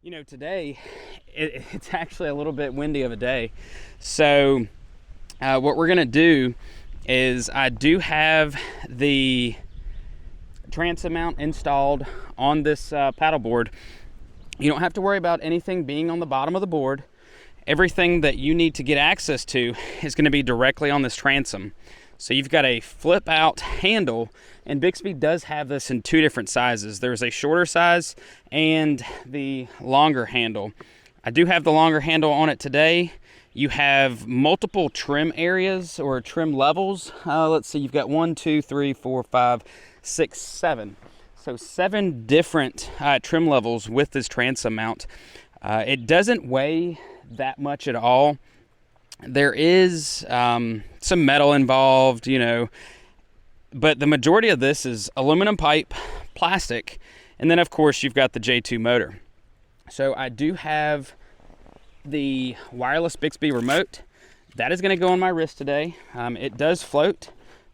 You know, today it's actually a little bit windy of a day. So what we're gonna do is I do have the transom mount installed on this paddleboard. You don't have to worry about anything being on the bottom of the board. Everything that you need to get access to is going to be directly on this transom. So you've got a flip out handle, and Bixpy does have this in two different sizes. There's a shorter size and the longer handle. I do have the longer handle on it today. You have multiple trim areas or trim levels. Let's see, you've got 1, 2, 3, 4, 5, 6, 7. So 7 different trim levels with this transom mount. It doesn't weigh that much at all. There is some metal involved, you know, but the majority of this is aluminum pipe, plastic, and then of course you've got the J2 motor. So I do have the wireless Bixpy remote. That is going to go on my wrist today. It does float,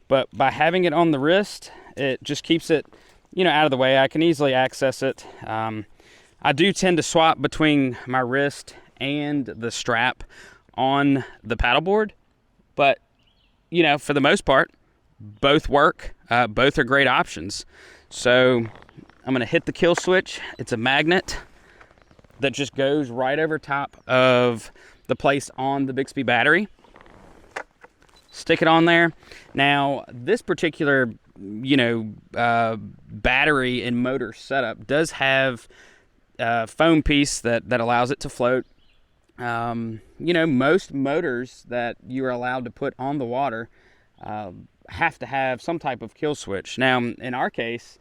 but by having it on the wrist, it just keeps it, you know, out of the way. I can easily access it. I do tend to swap between my wrist and the strap on the paddleboard, but you know, for the most part, both work. Both are great options. So I'm gonna hit the kill switch. It's a magnet that just goes right over top of the place on the Bixpy battery. Stick it on there. Now this particular, you know, battery and motor setup does have a foam piece that allows it to float. You know, most motors that you are allowed to put on the water have to have some type of kill switch. Now, in our case,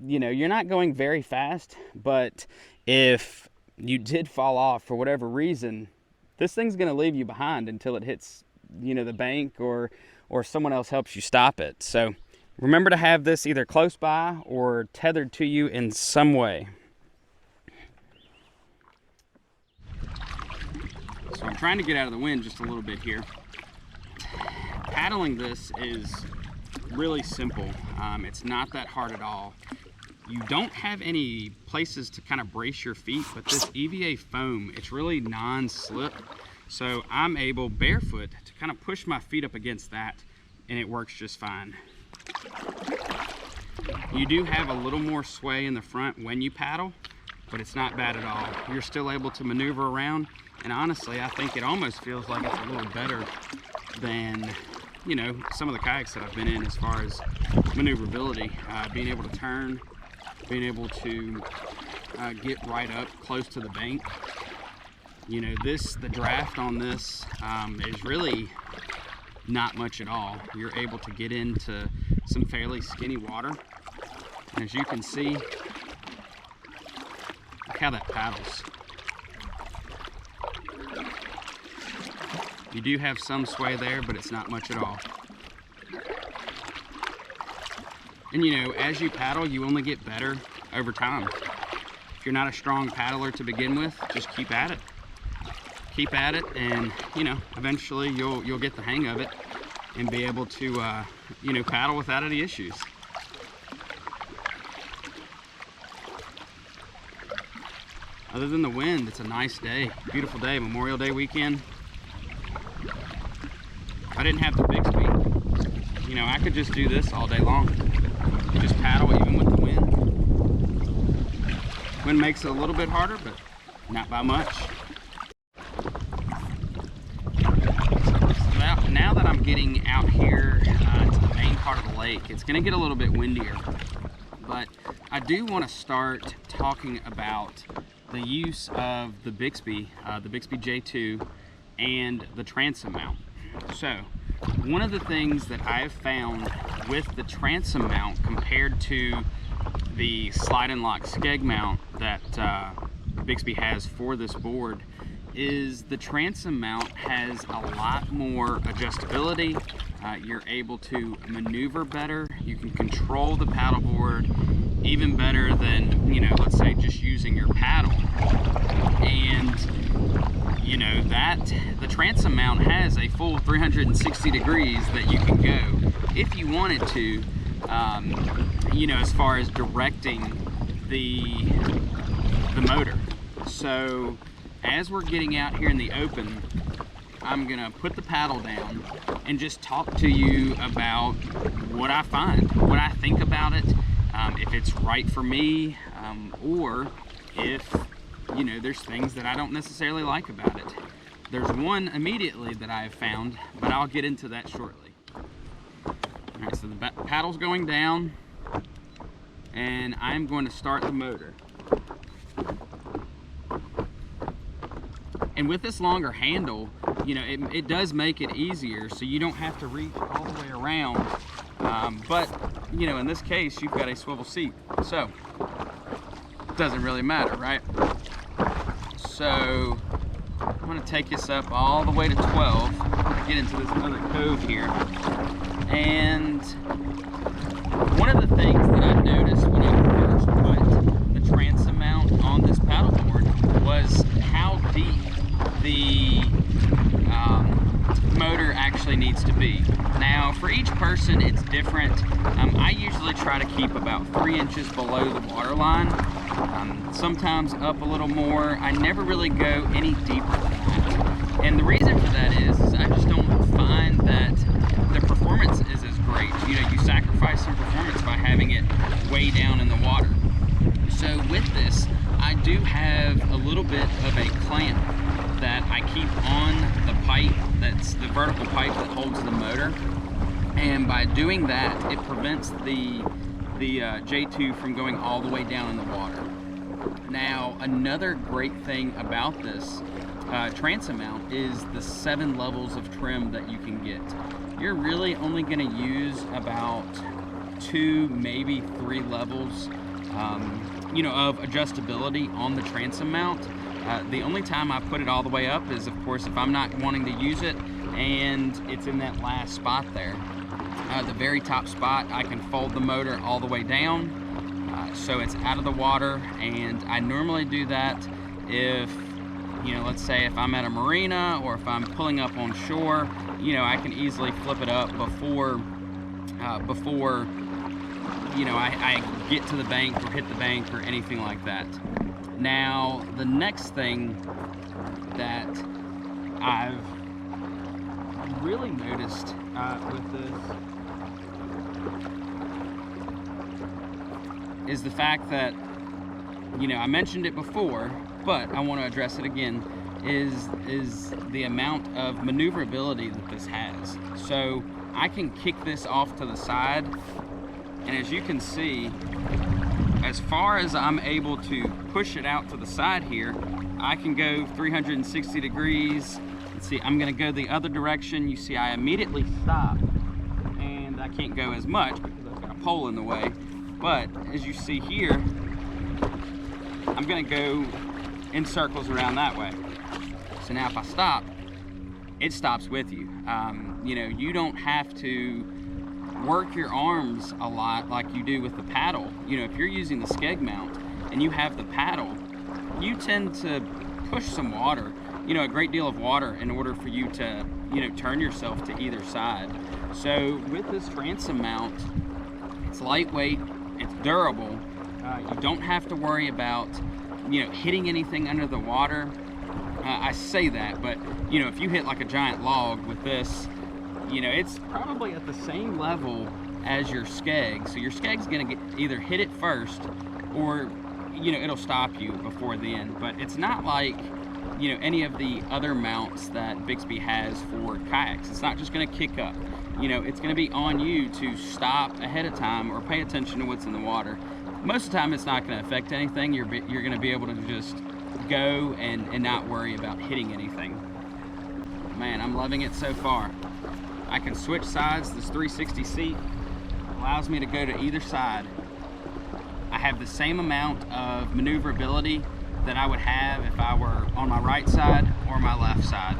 you know, you're not going very fast, but if you did fall off for whatever reason, this thing's going to leave you behind until it hits, you know, the bank or someone else helps you stop it. So remember to have this either close by or tethered to you in some way. So I'm trying to get out of the wind just a little bit here. Paddling this is really simple. It's not that hard at all. You don't have any places to kind of brace your feet, but this EVA foam, it's really non-slip. So I'm able barefoot to kind of push my feet up against that, and it works just fine. You do have a little more sway in the front when you paddle, but it's not bad at all. You're still able to maneuver around. And honestly, I think it almost feels like it's a little better than, you know, some of the kayaks that I've been in as far as maneuverability. Being able to turn, being able to get right up close to the bank. You know, the draft on this is really not much at all. You're able to get into some fairly skinny water. And as you can see, look how that paddles. You do have some sway there, but it's not much at all. And you know, as you paddle, you only get better over time. If you're not a strong paddler to begin with, just keep at it. Keep at it, and you know, eventually you'll get the hang of it and be able to you know, paddle without any issues. Other than the wind, it's a nice day, beautiful day, Memorial Day weekend. If I didn't have the Bixpy, you know, I could just do this all day long. Just paddle even with the wind. Wind makes it a little bit harder, but not by much. So now that I'm getting out here to the main part of the lake, it's going to get a little bit windier. But I do want to start talking about the use of the Bixpy J2 and the transom mount. So one of the things that I've found with the transom mount compared to the slide and lock skeg mount that Bixpy has for this board is the transom mount has a lot more adjustability. You're able to maneuver better. You can control the paddleboard even better than, you know, let's say just using your paddle. And you know, that the transom mount has a full 360 degrees that you can go if you wanted to, you know, as far as directing the motor. So as we're getting out here in the open, I'm gonna put the paddle down and just talk to you about what I find, what I think about it, if it's right for me, or if, you know, there's things that I don't necessarily like about it. There's one immediately that I have found, but I'll get into that shortly. All right, so the paddle's going down, and I'm going to start the motor. And with this longer handle, you know, it does make it easier, so you don't have to reach all the way around. But, you know, in this case, you've got a swivel seat, so it doesn't really matter, right? So I'm going to take this up all the way to 12, get into this other cove here. And one of the things that I noticed when I first put the transom mount on this paddleboard was how deep the motor actually needs to be. Now, for each person, it's different. I usually try to keep about 3 inches below the water line, sometimes up a little more. I never really go any deeper than that. And the reason for that is I just don't find that the performance is as great. You know, you sacrifice some performance by having it way down in the water. So with this, I do have a little bit of a clamp that I keep on the pipe, that's the vertical pipe that holds the motor. And by doing that, it prevents the J2 from going all the way down in the water. Now, another great thing about this transom mount is the 7 levels of trim that you can get. You're really only going to use about 2, maybe 3 levels, you know, of adjustability on the transom mount. The only time I put it all the way up is, of course, if I'm not wanting to use it and it's in that last spot there. The very top spot, I can fold the motor all the way down so it's out of the water, and I normally do that if, you know, let's say if I'm at a marina or if I'm pulling up on shore, you know, I can easily flip it up before you know, I get to the bank or hit the bank or anything like that. Now, the next thing that I've really noticed with this is the fact that, you know, I mentioned it before, but I want to address it again, is the amount of maneuverability that this has. So I can kick this off to the side, and as you can see, as far as I'm able to push it out to the side here, I can go 360 degrees. Let's see, I'm gonna go the other direction. You see I immediately stop, and I can't go as much because I've got a pole in the way. But as you see here, I'm gonna go in circles around that way. So now if I stop, it stops with you. You know, you don't have to work your arms a lot like you do with the paddle. You know, if you're using the skeg mount and you have the paddle, you tend to push some water, you know, a great deal of water in order for you to, you know, turn yourself to either side. So with this transom mount, it's lightweight, it's durable. You don't have to worry about, you know, hitting anything under the water. I say that, but, you know, if you hit like a giant log with this, you know, it's probably at the same level as your skeg. So your skeg's gonna either hit it first or, you know, it'll stop you before the end. But it's not like, you know, any of the other mounts that Bixpy has for kayaks. It's not just gonna kick up. You know, it's gonna be on you to stop ahead of time or pay attention to what's in the water. Most of the time it's not gonna affect anything. You're gonna be able to just go and not worry about hitting anything. Man, I'm loving it so far. I can switch sides. This 360 seat allows me to go to either side. I have the same amount of maneuverability that I would have if I were on my right side or my left side.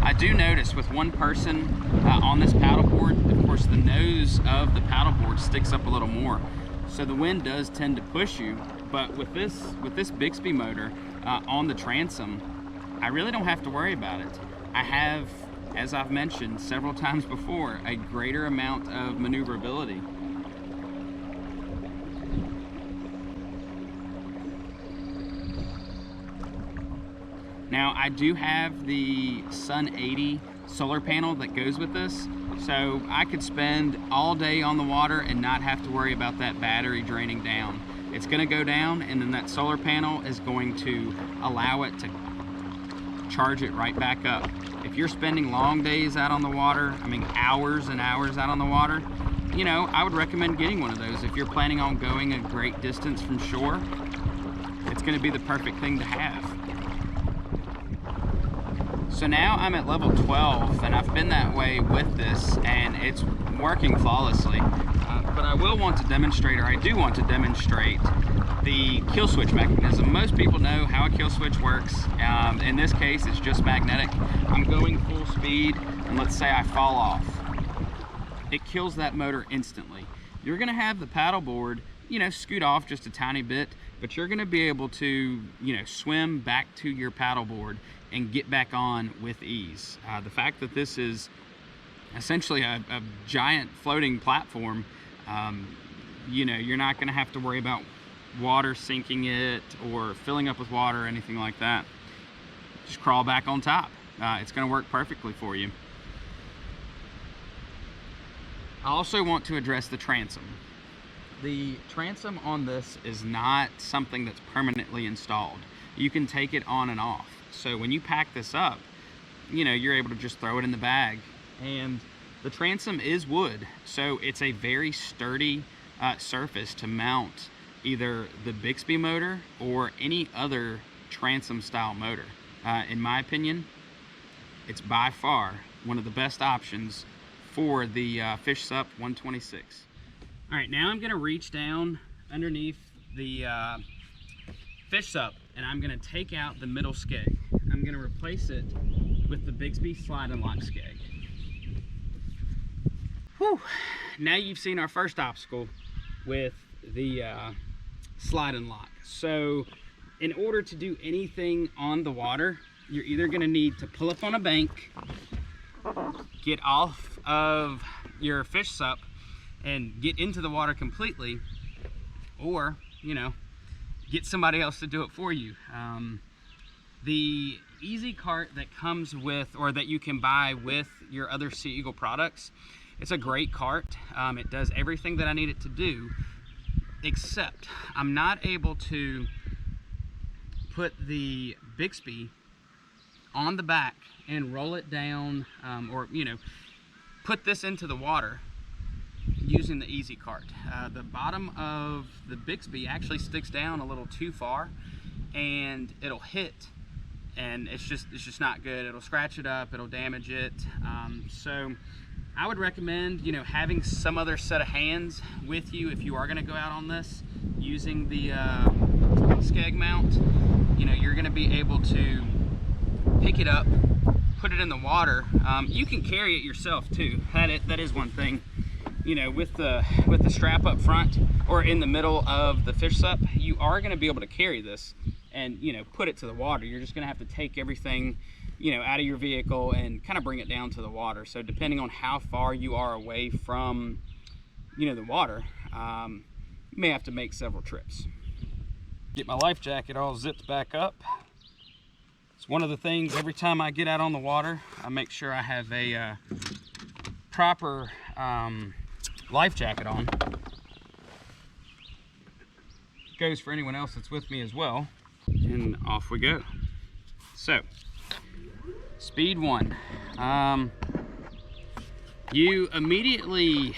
I do notice with one person on this paddleboard, of course the nose of the paddleboard sticks up a little more. So the wind does tend to push you, but with this Bixpy motor on the transom, I really don't have to worry about it. I have, as I've mentioned several times before, a greater amount of maneuverability. Now, I do have the Sun 80 solar panel that goes with this, so I could spend all day on the water and not have to worry about that battery draining down. It's going to go down, and then that solar panel is going to allow it to charge it right back up. If you're spending long days out on the water, I mean hours and hours out on the water, you know, I would recommend getting one of those. If you're planning on going a great distance from shore, it's going to be the perfect thing to have. So now I'm at level 12, and I've been that way with this, and it's working flawlessly. But I will want to demonstrate, or I do want to demonstrate, the kill switch mechanism. Most people know how a kill switch works. In this case, it's just magnetic. I'm going full speed, and let's say I fall off. It kills that motor instantly. You're gonna have the paddleboard, you know, scoot off just a tiny bit, but you're gonna be able to, you know, swim back to your paddleboard and get back on with ease. The fact that this is essentially a giant floating platform, you know, you're not gonna have to worry about water sinking it or filling up with water or anything like that. Just crawl back on top. It's gonna work perfectly for you. I also want to address the transom. The transom on this is not something that's permanently installed. You can take it on and off. So when you pack this up, you know, you're able to just throw it in the bag. And the transom is wood, so it's a very sturdy surface to mount either the Bixpy motor or any other transom style motor. In my opinion, it's by far one of the best options for the FishSUP126. All right, now I'm gonna reach down underneath the FishSUP, and I'm gonna take out the middle skeg. I'm gonna replace it with the Bixpy slide and lock skeg. Whew. Now you've seen our first obstacle with the slide and lock. So in order to do anything on the water, you're either gonna need to pull up on a bank, get off of your FishSUP and get into the water completely, or, you know, get somebody else to do it for you. The easy cart that comes with, or that you can buy with your other seaeagle products, it's a great cart. It does everything that I need it to do, except I'm not able to put the Bixpy on the back and roll it down, or, you know, put this into the water using the easy cart. The bottom of the Bixpy actually sticks down a little too far, and it'll hit, and it's just not good. It'll scratch it up, it'll damage it. So I would recommend, you know, having some other set of hands with you if you are going to go out on this using the skeg mount. You know, you're going to be able to pick it up, put it in the water. You can carry it yourself too. That is one thing. You know, with the strap up front or in the middle of the FishSUP, you are going to be able to carry this and, you know, put it to the water. You're just going to have to take everything, you know, out of your vehicle and kind of bring it down to the water. So depending on how far you are away from, you know, the water, you may have to make several trips. Get my life jacket all zipped back up. It's one of the things, every time I get out on the water, I make sure I have a proper life jacket on. Goes for anyone else that's with me as well. And off we go. So, speed one. You immediately,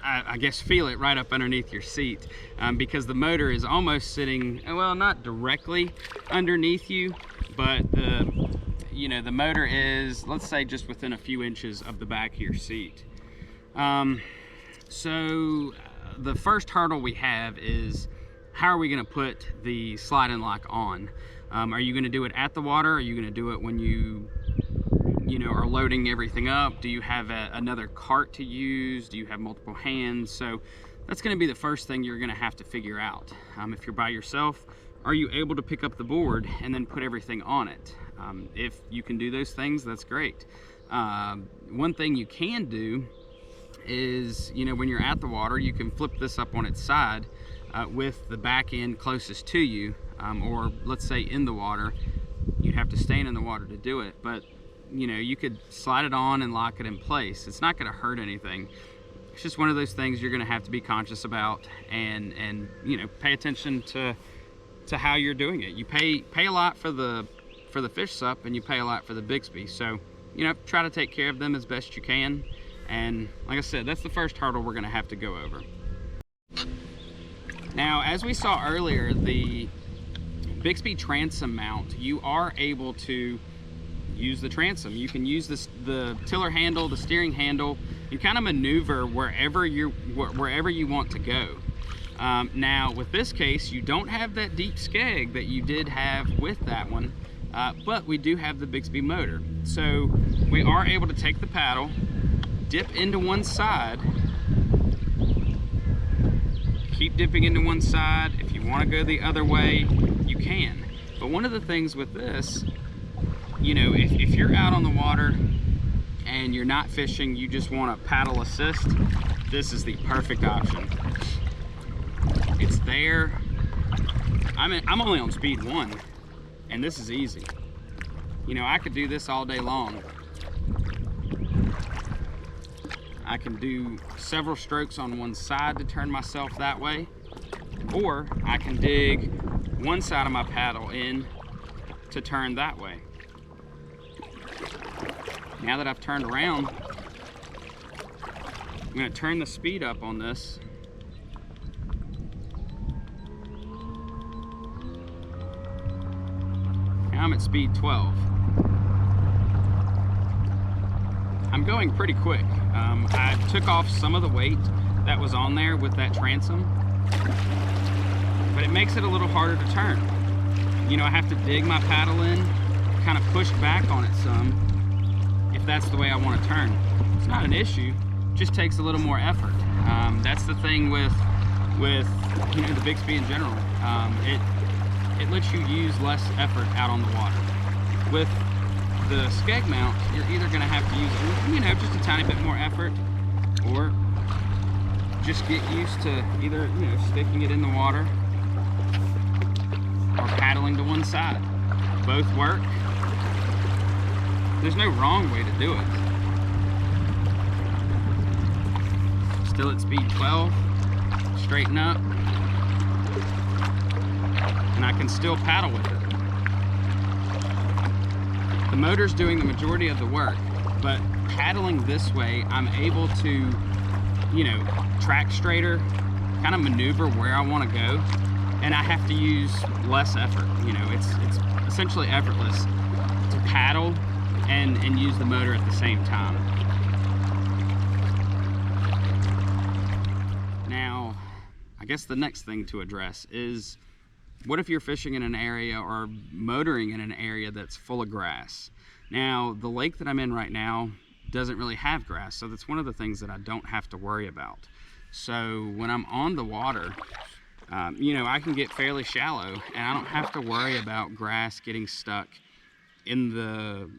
I guess, feel it right up underneath your seat, because the motor is almost sitting, well, not directly underneath you, but the motor is, let's say, just within a few inches of the back of your seat. So the first hurdle we have is, how are we going to put the slide and lock on? Are you going to do it at the water? Are you going to do it when you are loading everything up? Do you have another cart to use? Do you have multiple hands? So that's going to be the first thing you're going to have to figure out. If you're by yourself, are you able to pick up the board and then put everything on it? If you can do those things, that's great. One thing you can do is, when you're at the water, you can flip this up on its side with the back end closest to you, or let's say in the water, you'd have to stay in the water to do it, but you know, you could slide it on and lock it in place. It's not going to hurt anything. It's just one of those things you're going to have to be conscious about, and you know, pay attention to how you're doing it. You pay a lot for the FishSUP, and you pay a lot for the Bixpy, so you know, try to take care of them as best you can. And like I said, that's the first hurdle we're going to have to go over. Now, as we saw earlier, the Bixpy transom mount, you are able to use the transom. You can use the tiller handle, the steering handle, and kind of maneuver wherever you want to go. Now, with this case, you don't have that deep skeg that you did have with that one, but we do have the Bixpy motor. So we are able to take the paddle, dip into one side, keep dipping into one side. If you want to go the other way, you can. But one of the things with this, you know, if you're out on the water and you're not fishing, you just want a paddle assist, this is the perfect option. It's there. I'm only on speed 1, and this is easy. You know, I could do this all day long. I can do several strokes on one side to turn myself that way, or I can dig one side of my paddle in to turn that way. Now that I've turned around, I'm going to turn the speed up on this. Now I'm at speed 12. I'm going pretty quick. I took off some of the weight that was on there with that transom, but it makes it a little harder to turn. You know, I have to dig my paddle in, kind of push back on it some, if that's the way I want to turn. It's not an issue, just takes a little more effort. That's the thing with you know, the Bixpy in general. It lets you use less effort out on the water. With the skeg mount, you're either going to have to use, you know, just a tiny bit more effort, or just get used to either, you know, sticking it in the water or paddling to one side. Both work. There's no wrong way to do it. Still at speed 12, straighten up, and I can still paddle with it. The motor's doing the majority of the work, but paddling this way, I'm able to, you know, track straighter, kind of maneuver where I want to go, and I have to use less effort. You know, it's essentially effortless to paddle and use the motor at the same time. Now, I guess the next thing to address is, what if you're fishing in an area or motoring in an area that's full of grass? Now, the lake that I'm in right now doesn't really have grass, so that's one of the things that I don't have to worry about. So when I'm on the water, you know, I can get fairly shallow, and I don't have to worry about grass getting stuck in the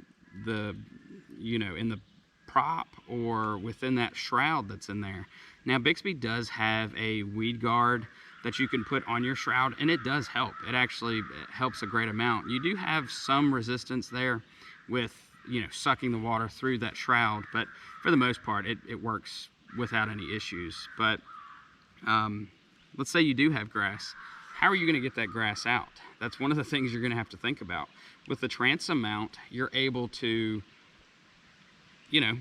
you know, in the prop or within that shroud that's in there. Now, Bixpy does have a weed guard that you can put on your shroud, and it does help. It actually helps a great amount. You do have some resistance there with, you know, sucking the water through that shroud, but for the most part, it works without any issues. But let's say you do have grass. How are you going to get that grass out? That's one of the things you're going to have to think about. With the transom mount, you're able to, you know,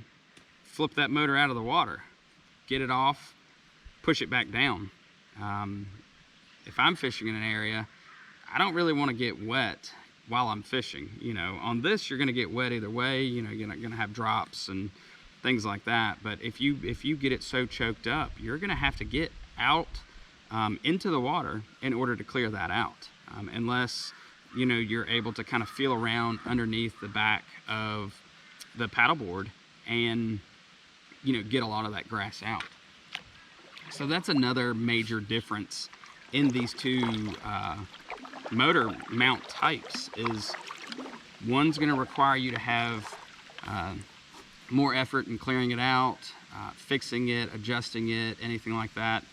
flip that motor out of the water, get it off, push it back down. If I'm fishing in an area, I don't really want to get wet while I'm fishing. You know, on this, you're going to get wet either way. You know, you're going to have drops and things like that. But if you get it so choked up, you're going to have to get out into the water in order to clear that out, unless, you know, you're able to kind of feel around underneath the back of the paddleboard and, you know, get a lot of that grass out. So that's another major difference in these two motor mount types, is one's going to require you to have more effort in clearing it out, fixing it, adjusting it, anything like that.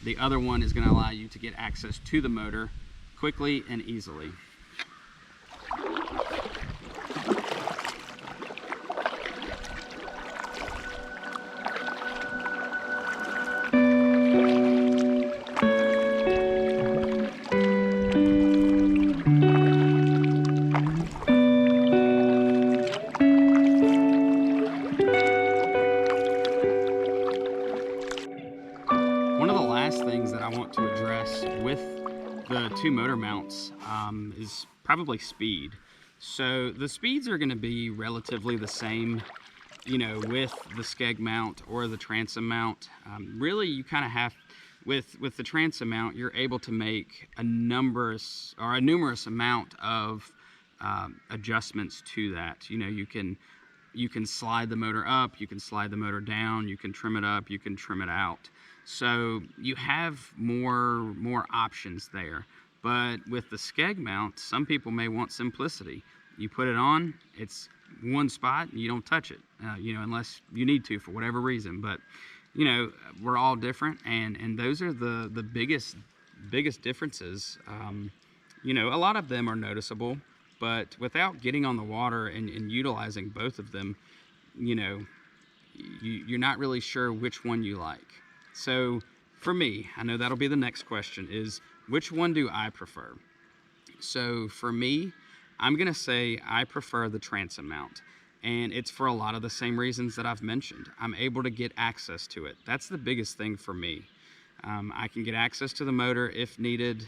The other one is going to allow you to get access to the motor quickly and easily. things that I want to address with the two motor mounts is probably speed. So the speeds are going to be relatively the same, you know, with the skeg mount or the transom mount. Really, you kind of have, with the transom mount, you're able to make a numerous amount of adjustments to that. You know, you can slide the motor up, you can slide the motor down, you can trim it up, you can trim it out. So you have more options there. But with the skeg mount, some people may want simplicity. You put it on, it's one spot, and you don't touch it, you know, unless you need to for whatever reason. But you know, we're all different, and those are the biggest differences. You know, a lot of them are noticeable, but without getting on the water and utilizing both of them, you know, you're not really sure which one you like. So for me, I know that'll be the next question, is which one do I prefer? So for me, I'm gonna say I prefer the transom mount. And it's for a lot of the same reasons that I've mentioned. I'm able to get access to it. That's the biggest thing for me. I can get access to the motor if needed.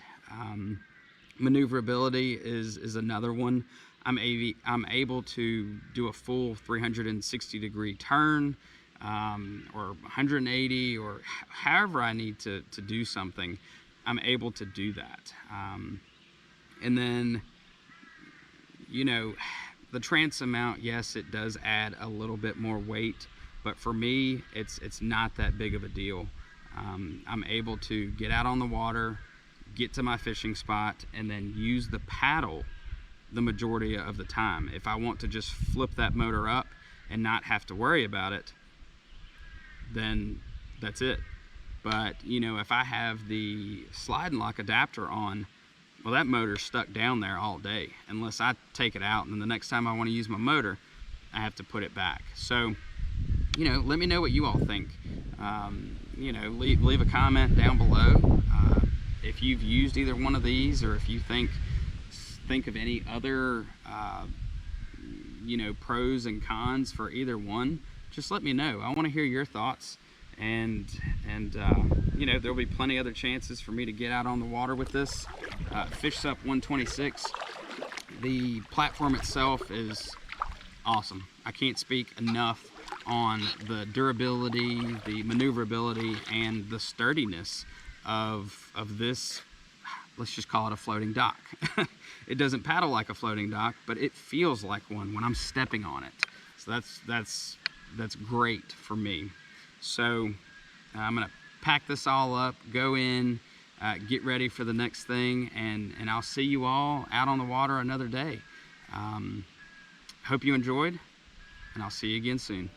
Maneuverability is another one. I'm able to do a full 360-degree turn, or 180, or however I need to do something. I'm able to do that. And then, you know, the transom mount, yes, it does add a little bit more weight, but for me, it's not that big of a deal. I'm able to get out on the water, get to my fishing spot, and then use the paddle the majority of the time. If I want to just flip that motor up and not have to worry about it, then that's it. But you know, if I have the slide and lock adapter on, well, that motor's stuck down there all day unless I take it out, and then the next time I want to use my motor, I have to put it back. So, you know, let me know what you all think. You know, leave a comment down below if you've used either one of these, or if you think of any other you know, pros and cons for either one. Just let me know. I want to hear your thoughts, and you know, there'll be plenty other chances for me to get out on the water with this FishSUP126. The platform itself is awesome. I can't speak enough on the durability, the maneuverability, and the sturdiness of this. Let's just call it a floating dock. It doesn't paddle like a floating dock, but it feels like one when I'm stepping on it. So that's great for me. So I'm gonna pack this all up, go in, get ready for the next thing, and I'll see you all out on the water another day. Hope you enjoyed, and I'll see you again soon.